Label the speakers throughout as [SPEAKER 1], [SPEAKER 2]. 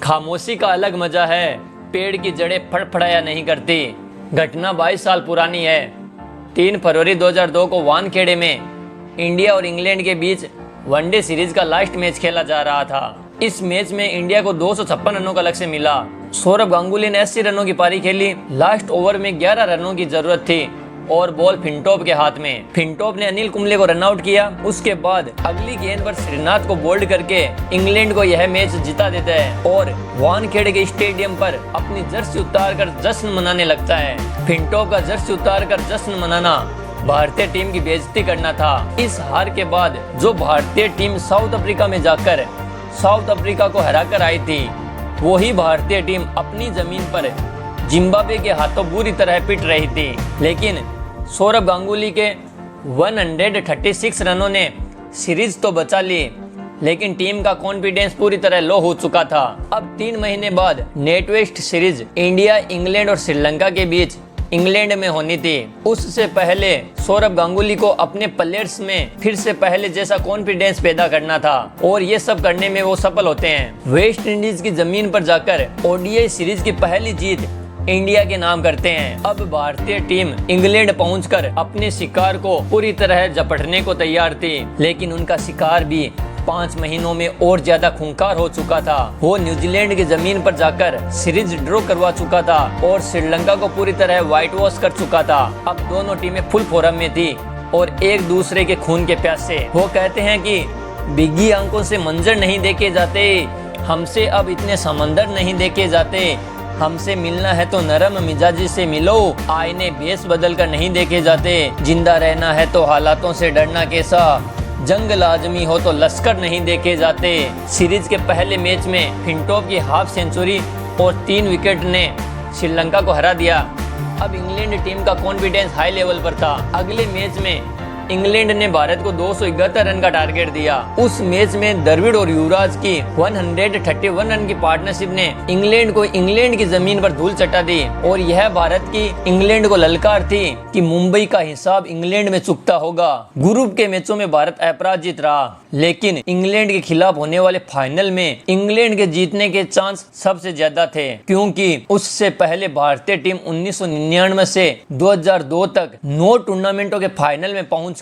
[SPEAKER 1] खामोशी का अलग मजा है, पेड़ की जड़ें फड़फड़ाया नहीं करती। घटना 22 साल पुरानी है। 3 फरवरी 2002 को वानखेड़े में इंडिया और इंग्लैंड के बीच वनडे सीरीज का लास्ट मैच खेला जा रहा था। इस मैच में इंडिया को 256 रनों का लक्ष्य मिला। सौरभ गांगुली ने 80 रनों की पारी खेली। लास्ट ओवर में 11 रनों की जरूरत थी और बॉल फिंटॉप के हाथ में। फिंटॉप ने अनिल कुंबले को रन आउट किया। उसके बाद अगली गेंद पर श्रीनाथ को बोल्ड करके इंग्लैंड को यह मैच जिता देता है और वानखेड़े के स्टेडियम पर अपनी जर्सी उतारकर जश्न मनाने लगता है। फिंटॉप का जर्सी उतारकर जश्न मनाना भारतीय टीम की बेइज्जती करना था। इस हार के बाद जो भारतीय टीम साउथ अफ्रीका में जाकर साउथ अफ्रीका को हराकर आई थी, वही भारतीय टीम अपनी जमीन पर जिम्बाब्वे के हाथों बुरी तरह पिट रही थी। लेकिन सौरभ गांगुली के 136 रनों ने सीरीज तो बचा ली, लेकिन टीम का कॉन्फिडेंस पूरी तरह लो हो चुका था। अब 3 महीने बाद NatWest series India, England और श्रीलंका के बीच इंग्लैंड में होनी थी। उससे पहले सौरभ गांगुली को अपने प्लेयर्स में फिर से पहले जैसा कॉन्फिडेंस पैदा करना था और ये सब करने में वो सफल होते हैं। वेस्ट इंडीज की जमीन पर जाकर ओडीआई सीरीज की पहली जीत इंडिया के नाम करते हैं। अब भारतीय टीम इंग्लैंड पहुंचकर अपने शिकार को पूरी तरह झपटने को तैयार थी, लेकिन उनका शिकार भी 5 महीनों में और ज्यादा खूंखार हो चुका था। वो न्यूजीलैंड की जमीन पर जाकर सीरीज ड्रॉ करवा चुका था और श्रीलंका को पूरी तरह व्हाइट वॉश कर चुका था। अब दोनों टीमें फुल फॉर्म में थी और एक दूसरे के खून के प्यासे। वो कहते हैं कि बिगी आंखों से मंजर नहीं देखे जाते, हमसे अब इतने समंदर नहीं देखे जाते, हमसे मिलना है तो नरम मिजाजी से मिलो, आईने भेस बदल कर नहीं देखे जाते, जिंदा रहना है तो हालातों से डरना कैसा, जंग लाजमी हो तो लश्कर नहीं देखे जाते। सीरीज के पहले मैच में फिंटॉप की हाफ सेंचुरी और 3 विकेट ने श्रीलंका को हरा दिया। अब इंग्लैंड टीम का कॉन्फिडेंस हाई लेवल पर था। अगले मैच में इंग्लैंड ने भारत को 271 रन का टारगेट दिया। उस मैच में द्रविड़ और युवराज की 131 रन की पार्टनरशिप ने इंग्लैंड को इंग्लैंड की जमीन पर धूल चटा दी और यह भारत की इंग्लैंड को ललकार थी कि मुंबई का हिसाब इंग्लैंड में चुकता होगा। ग्रुप के मैचों में भारत अपराजित रहा, लेकिन इंग्लैंड के खिलाफ होने वाले फाइनल में इंग्लैंड के जीतने के चांस सबसे ज्यादा थे, क्योंकि उससे पहले भारतीय टीम 1999 से 2002 तक 9 टूर्नामेंटों के फाइनल में पहुंचकर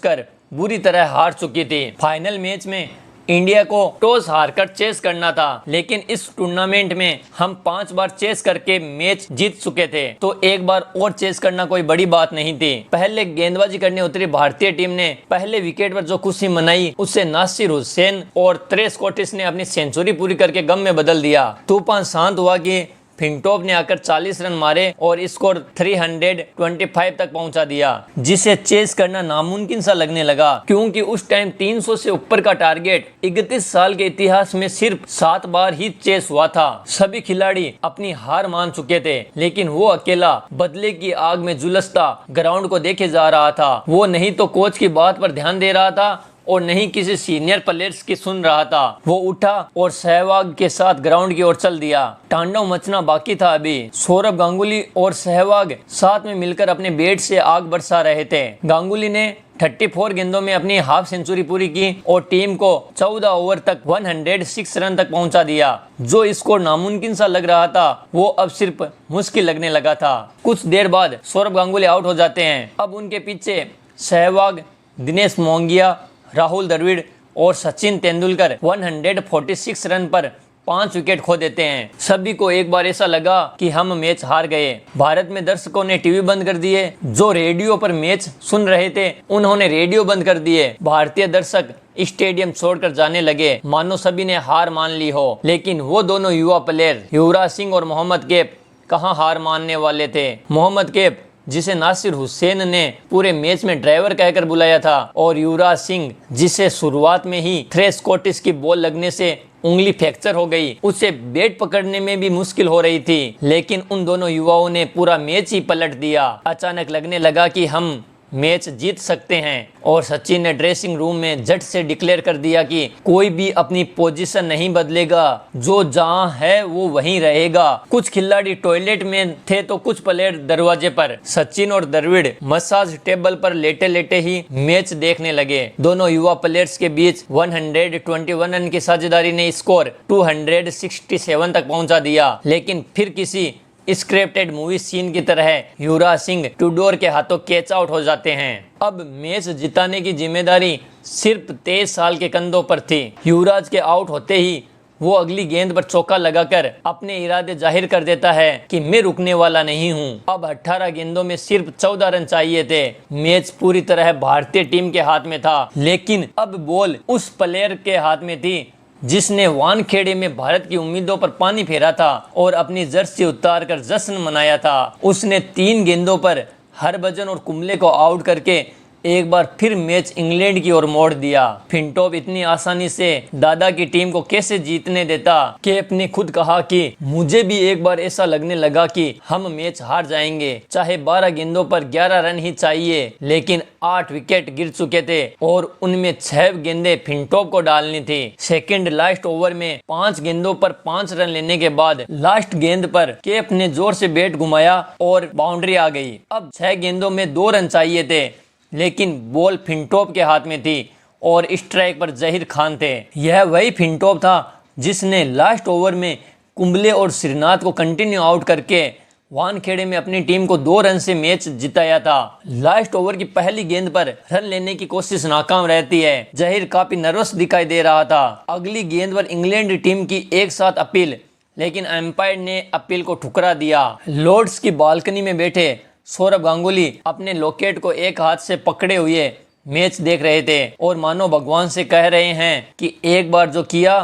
[SPEAKER 1] बुरी तरह हार चुकी थी। फाइनल मैच में इंडिया को टॉस हारकर चेस करना था, लेकिन इस टूर्नामेंट में हम 5 बार चेस करके मैच जीत चुके थे, तो एक बार और चेस करना कोई बड़ी बात नहीं थी। पहले गेंदबाजी करने उतरी भारतीय टीम ने पहले विकेट पर जो खुशी मनाई, उससे नासिर हुसैन और त्रेस कोटिस ने अपनी सेंचुरी पूरी करके गम में बदल दिया। तूफान शांत हुआ कि फिंटॉप ने आकर 40 रन मारे और स्कोर 325 तक पहुंचा दिया, जिसे चेस करना नामुमकिन सा लगने लगा, क्योंकि उस टाइम 300 से ऊपर का टारगेट 31 साल के इतिहास में सिर्फ 7 बार ही चेस हुआ था। सभी खिलाड़ी अपनी हार मान चुके थे, लेकिन वो अकेला बदले की आग में झुलसता ग्राउंड को देखे जा रहा था। वो नहीं तो कोच की बात पर ध्यान दे रहा था और नहीं किसी सीनियर प्लेयर्स की सुन रहा था। वो उठा और सहवाग के साथ ग्राउंड की ओर चल दिया। तांडव मचना बाकी था अभी। सौरभ गांगुली और सहवाग साथ में मिलकर अपने बैट से आग बरसा रहे थे। गांगुली ने 34 गेंदों में अपनी हाफ सेंचुरी पूरी की और टीम को 14 ओवर तक 106 रन तक पहुंचा दिया। जो स्कोर नामुमकिन सा लग रहा था, वो अब सिर्फ मुश्किल लगने लगा था। कुछ देर बाद सौरभ गांगुली आउट हो जाते हैं। अब उनके पीछे सहवाग, दिनेश मोंगिया, राहुल द्रविड़ और सचिन तेंदुलकर 146 रन पर 5 विकेट खो देते हैं। सभी को एक बार ऐसा लगा कि हम मैच हार गए। भारत में दर्शकों ने टीवी बंद कर दिए। जो रेडियो पर मैच सुन रहे थे, उन्होंने रेडियो बंद कर दिए। भारतीय दर्शक स्टेडियम छोड़कर जाने लगे, मानो सभी ने हार मान ली हो। लेकिन वो दोनों युवा प्लेयर युवराज सिंह और मोहम्मद कैफ कहाँ हार मानने वाले थे। मोहम्मद कैफ, जिसे नासिर हुसैन ने पूरे मैच में ड्राइवर कहकर बुलाया था, और युवराज सिंह, जिसे शुरुआत में ही थ्रेस कोटिस की बॉल लगने से उंगली फ्रैक्चर हो गई, उसे बैट पकड़ने में भी मुश्किल हो रही थी। लेकिन उन दोनों युवाओं ने पूरा मैच ही पलट दिया। अचानक लगने लगा कि हम मैच जीत सकते हैं। और सचिन ने ड्रेसिंग रूम में झट से डिक्लेयर कर दिया कि कोई भी अपनी पोजीशन नहीं बदलेगा, जो जहां है वो वहीं रहेगा। कुछ खिलाड़ी टॉयलेट में थे तो कुछ प्लेयर दरवाजे पर। सचिन और द्रविड़ मसाज टेबल पर लेटे लेटे ही मैच देखने लगे। दोनों युवा प्लेयर्स के बीच 121 रन की साझेदारी ने स्कोर 267 तक पहुंचा दिया, लेकिन फिर किसी स्क्रिप्टेड मूवी सीन की तरह युवराज सिंह टूडोर के हाथों कैच आउट हो जाते हैं। अब मैच जिताने की जिम्मेदारी सिर्फ 23 साल के कंधों पर थी। युवराज के आउट होते ही वो अगली गेंद पर चौका लगाकर अपने इरादे जाहिर कर देता है कि मैं रुकने वाला नहीं हूं। अब 18 गेंदों में सिर्फ 14 रन चाहिए थे। मैच पूरी तरह भारतीय टीम के हाथ में था, लेकिन अब बॉल उस प्लेयर के हाथ में थी जिसने वानखेड़े में भारत की उम्मीदों पर पानी फेरा था और अपनी जर्सी उतार कर जश्न मनाया था। उसने 3 गेंदों पर हरभजन और कुंबले को आउट करके एक बार फिर मैच इंग्लैंड की ओर मोड़ दिया। फिनटॉप इतनी आसानी से दादा की टीम को कैसे जीतने देता। केप ने खुद कहा कि मुझे भी एक बार ऐसा लगने लगा कि हम मैच हार जाएंगे, चाहे 12 गेंदों पर 11 रन ही चाहिए, लेकिन 8 विकेट गिर चुके थे और उनमें 6 गेंदें फिनटॉप को डालनी थी। सेकंड लास्ट ओवर में 5 गेंदों पर 5 रन लेने के बाद लास्ट गेंद पर केप ने जोर से बैट घुमाया और बाउंड्री आ गई। अब 6 गेंदों में 2 रन चाहिए थे, लेकिन बॉल फिनटॉप के हाथ में थी और स्ट्राइक पर जहीर खान थे। यह वही फिनटॉप था जिसने लास्ट ओवर में कुंबले और श्रीनाथ को कंटिन्यू आउट करके वानखेड़े में अपनी टीम को 2 रन से मैच जिताया था। लास्ट ओवर की पहली गेंद पर रन लेने की कोशिश नाकाम रहती है। जहीर काफी नर्वस दिखाई दे रहा था। अगली गेंद पर इंग्लैंड टीम की एक साथ अपील, लेकिन अंपायर ने अपील को ठुकरा दिया। लॉर्ड्स की बालकनी में बैठे सौरभ गांगुली अपने लॉकेट को एक हाथ से पकड़े हुए मैच देख रहे थे और मानो भगवान से कह रहे हैं कि एक बार जो किया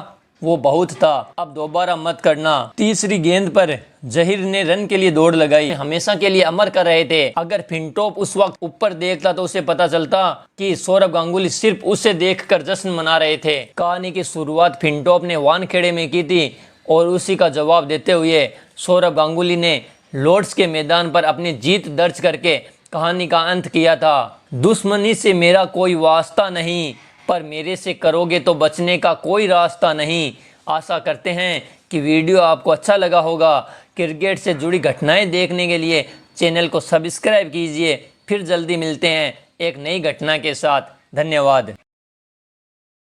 [SPEAKER 1] वो बहुत था, अब दोबारा मत करना। तीसरी गेंद पर जहीर ने रन के लिए दौड़ लगाई, हमेशा के लिए अमर कर रहे थे। अगर फिनटॉप उस वक्त ऊपर देखता तो उसे पता चलता कि सौरभ गांगुली सिर्फ उसे देखकर जश्न मना रहे थे। कहानी की शुरुआत फिनटॉप ने वानखेड़े में की थी और उसी का जवाब देते हुए सौरभ गांगुली ने लॉर्ड्स के मैदान पर अपनी जीत दर्ज करके कहानी का अंत किया था। दुश्मनी से मेरा कोई वास्ता नहीं, पर मेरे से करोगे तो बचने का कोई रास्ता नहीं। आशा करते हैं कि वीडियो आपको अच्छा लगा होगा। क्रिकेट से जुड़ी घटनाएं देखने के लिए चैनल को सब्सक्राइब कीजिए। फिर जल्दी मिलते हैं एक नई घटना के साथ। धन्यवाद।